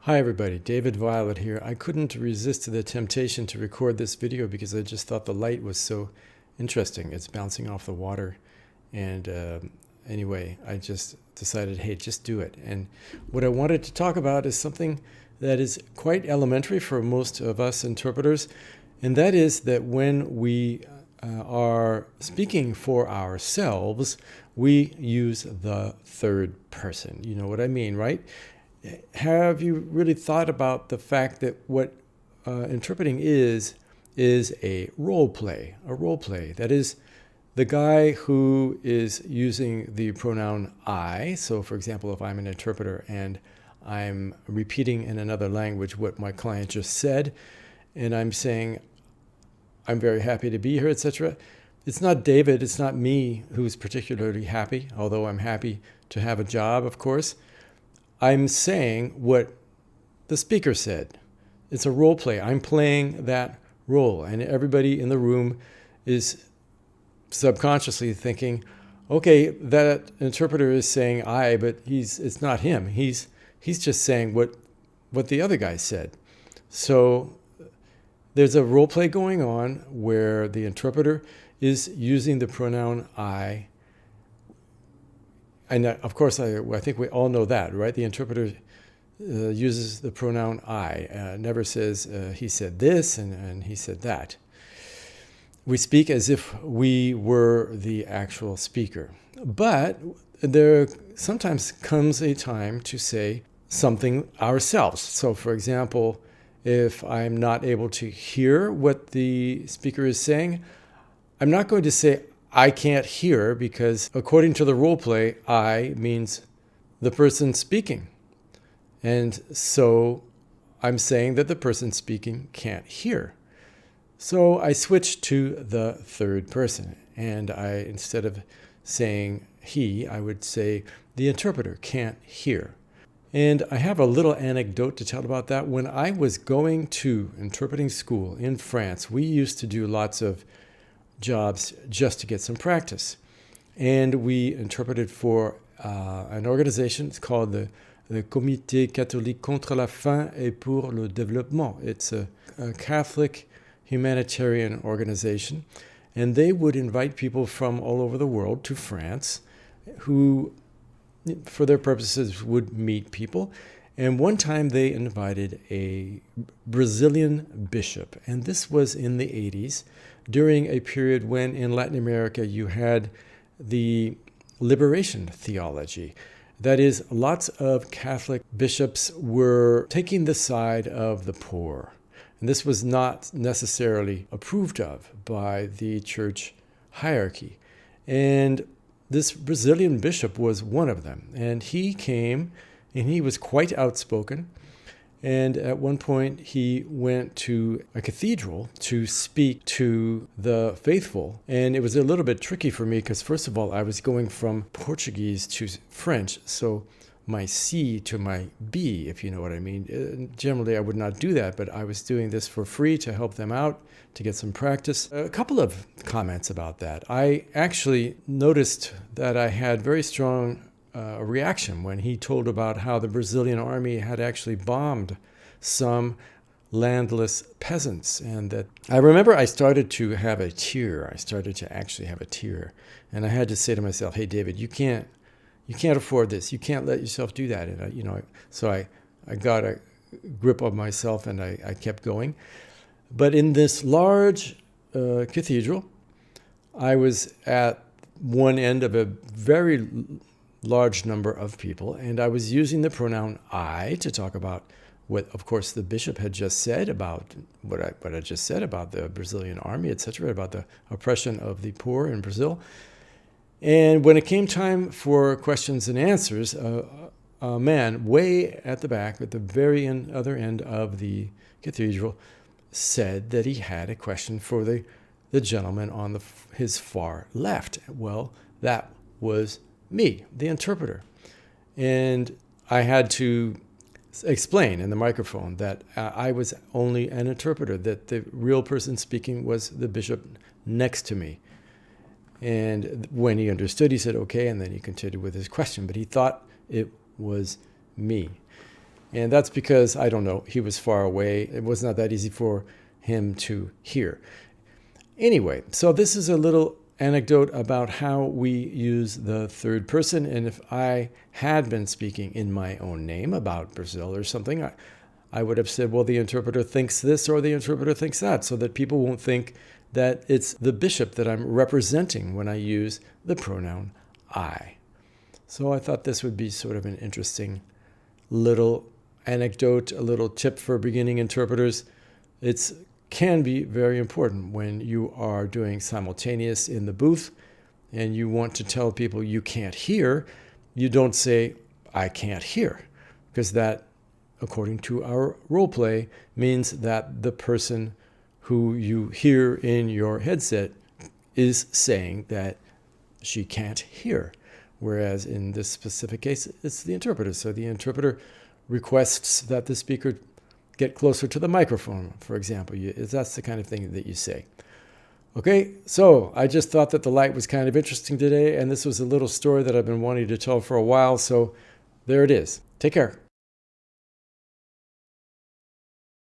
Hi everybody, David Violet here. I couldn't resist the temptation to record this video because I just thought the light was so interesting. It's bouncing off the water. And anyway, I just decided, hey, just do it. And what I wanted to talk about is something that is quite elementary for most of us interpreters. And that is that when we are speaking for ourselves, we use the third person. You know what I mean, right? Have you really thought about the fact that what interpreting is a role play? A role play. That is, the guy who is using the pronoun I. So, for example, if I'm an interpreter and I'm repeating in another language what my client just said, and I'm saying, I'm very happy to be here, etc. It's not David, it's not me who's particularly happy, although I'm happy to have a job, of course. I'm saying what the speaker said. It's a role play. I'm playing that role, and everybody in the room is subconsciously thinking, okay, that interpreter is saying I, but it's not him. He's just saying what the other guy said. So there's a role play going on where the interpreter is using the pronoun I. And of course, I think we all know that, right? The interpreter uses the pronoun I, never says he said this and he said that. We speak as if we were the actual speaker. But there sometimes comes a time to say something ourselves. So, for example, if I'm not able to hear what the speaker is saying, I'm not going to say, I can't hear, because according to the role play, I means the person speaking. And so I'm saying that the person speaking can't hear. So I switch to the third person. And instead of saying he, I would say the interpreter can't hear. And I have a little anecdote to tell about that. When I was going to interpreting school in France, we used to do lots of jobs just to get some practice. And we interpreted for an organization. It's called the Comité Catholique contre la faim et pour le développement. It's a Catholic humanitarian organization. And they would invite people from all over the world to France who, for their purposes, would meet people. And one time they invited a Brazilian bishop. And this was in the 80s, during a period when in Latin America you had the liberation theology. That is, lots of Catholic bishops were taking the side of the poor. And this was not necessarily approved of by the church hierarchy. And this Brazilian bishop was one of them. And he came, and he was quite outspoken. And at one point, he went to a cathedral to speak to the faithful. And it was a little bit tricky for me because, first of all, I was going from Portuguese to French. So my C to my B, if you know what I mean. Generally, I would not do that, but I was doing this for free to help them out, to get some practice. A couple of comments about that. I actually noticed that I had very strong reaction when he told about how the Brazilian army had actually bombed some landless peasants. And that I remember I started to have a tear. I started to actually have a tear. And I had to say to myself, hey, David, you can't afford this. You can't let yourself do that. And so I got a grip of myself and I kept going. But in this large cathedral, I was at one end of a very large number of people, and I was using the pronoun I to talk about what, of course, the bishop had just said about what I just said about the Brazilian army, etc., about the oppression of the poor in Brazil. And when it came time for questions and answers, a man way at the back, at the very other end of the cathedral, said that he had a question for the gentleman on his far left. Well, that was me, the interpreter. And I had to explain in the microphone that I was only an interpreter, that the real person speaking was the bishop next to me. And when he understood, he said, okay, and then he continued with his question. But he thought it was me. And that's because, I don't know, he was far away. It was not that easy for him to hear. Anyway, so this is a little anecdote about how we use the third person. And if I had been speaking in my own name about Brazil or something, I would have said, well, the interpreter thinks this or the interpreter thinks that, so that people won't think that it's the bishop that I'm representing when I use the pronoun I. So I thought this would be sort of an interesting little anecdote, a little tip for beginning interpreters. It can be very important when you are doing simultaneous in the booth and you want to tell people you can't hear. You don't say, I can't hear, because that, according to our role play, means that the person who you hear in your headset is saying that she can't hear. Whereas in this specific case, it's the interpreter. So the interpreter requests that the speaker get closer to the microphone, for example. That's the kind of thing that you say. Okay, so I just thought that the light was kind of interesting today, and this was a little story that I've been wanting to tell for a while, so there it is. Take care.